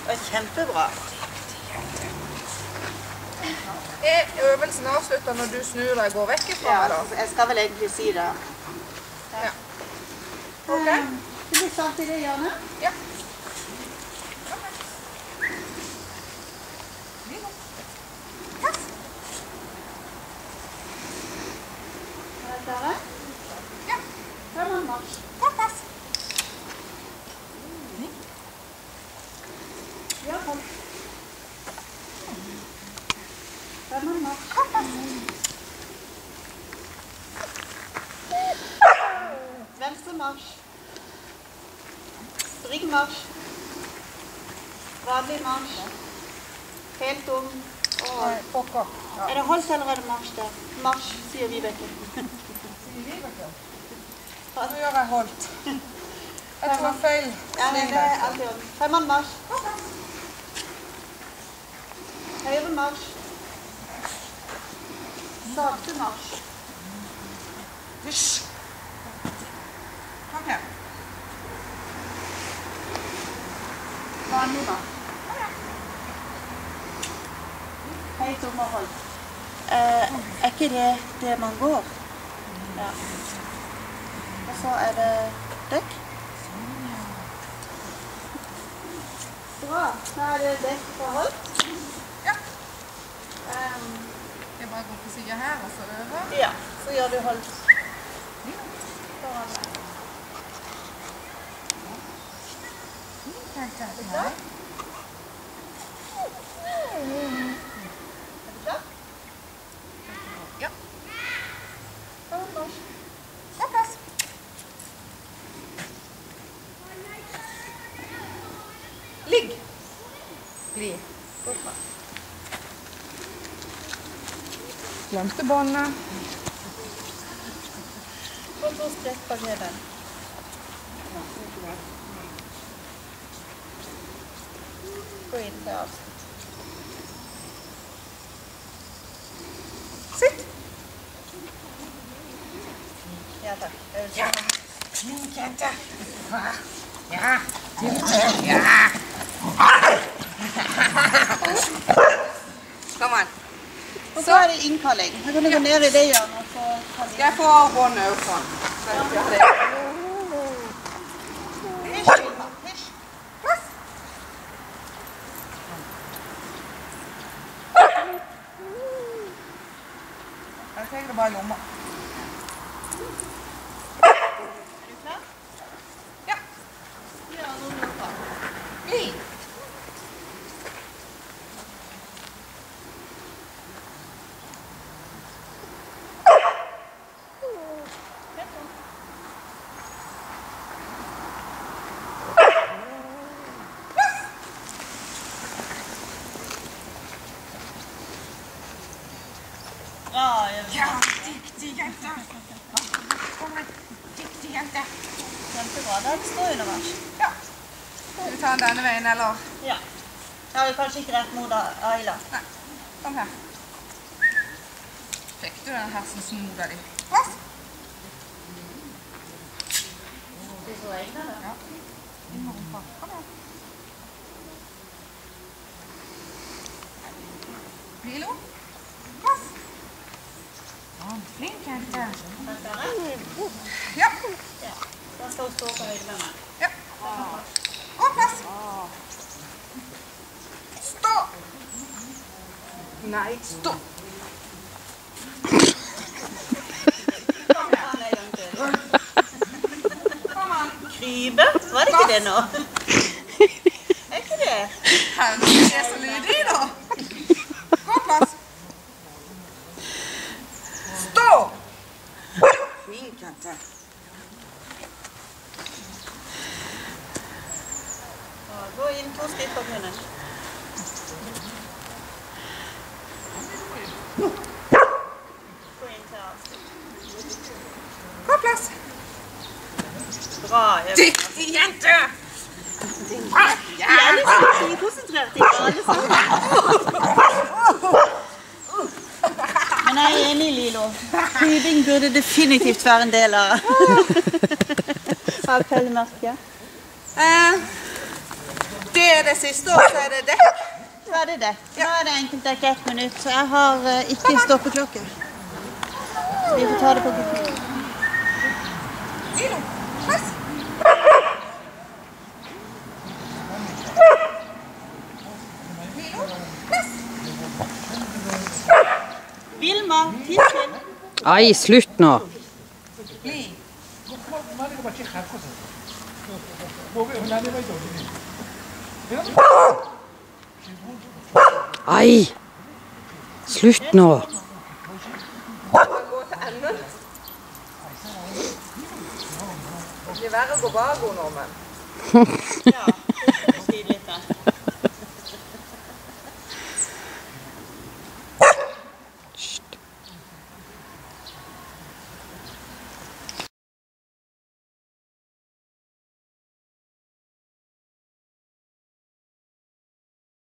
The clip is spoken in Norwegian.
Det var kjempebra. Er øvelsen avsluttet når du snur deg og går vekk ifra meg da? Ja, jeg skal vel egentlig si det. Ja. Ok. Vil du starte i det hjørnet? Ja. Er dere klare? Ja. Fremad marsj. Pass. Ja, kom. Fremad marsj. Venstre marsj. Spring marsj. Vanlig marsj. Helt om. Pokker. Ja. Er det holdt eller er det marsj der? Marsj, sier Vibeke. Nå gjør jeg holdt. Jeg tror feil. Ja, det er alltid om. Fremad marsj. Høyre marsj. Sakte marsj. Hysj. Kom her. Vanlig marsj. Helt om og hold. Er ikke det man går? Ja. Og så er det dekk. Bra. Da er det dekk og holdt. Ja. Jeg bare går på siden her, og så over. Ja, så gjør du holdt. Foran deg. Er du klar? Ja. Foran marsj. På plass. Ligg. Bli. Gå bra. Glemte båndet. Få 2 strekk på greven. Gå inn til avslutt. Sitt. Ja, takk. Ja. Flink jente. Ja. Ja. Kom an. Og så er det innkalling. Nå kan du gå ned i det hjørnet og få kalling. Skal jeg få båndet opp sånn? Hysj. Plass. Jeg tenker det bare i lomma. Er du klar? Ja. Ja, nå er du klar. Bli. Bra, Ja, dyktig jente. Kom an, dyktig jente. Kjempebra. Da står under marsj. Ja. Skal vi ta den denne veien, eller? Ja. Da har vi kanskje ikke rett mot Ayla. Nei, kom her. Fikk du den her som snoda di? Plass. Det så egne da. Ja. Inn med rumpa. Kom her. Lilo. Plass. Ja, flink jente. Er du klare? Ja. Ja. Da skal hun stå på høyde med meg. Ja. Og plass. Stå. Nei, stå. Kom an en gang til. Kom an. Krybe? Var det ikke det nå? Er ikke det? Herregud, det er så lydig da. Gå plass. Stå. Flink jente. Gå inn 2 skritt på munnen. Gå inn til avslutt. På plass. Bra. Dyktig jente. Vi er litt konsentrert i alle sammen. Men jeg er enig, Lilo. Krybing burde definitivt være en del av pøllemerket. Det det er det siste, og så er det dekk. Så er det dekk. Nå er det enkeltdekk 1 minutt, så jeg har ikke stoppeklokke. Vi får ta det på kopilen. Milo, press! Milo, press! Vilma, tilsyn. Ai, slutt nå. Bli. Ai, slutt nå. Gå til enden. Det er verre å gå bak henne, men. Ja.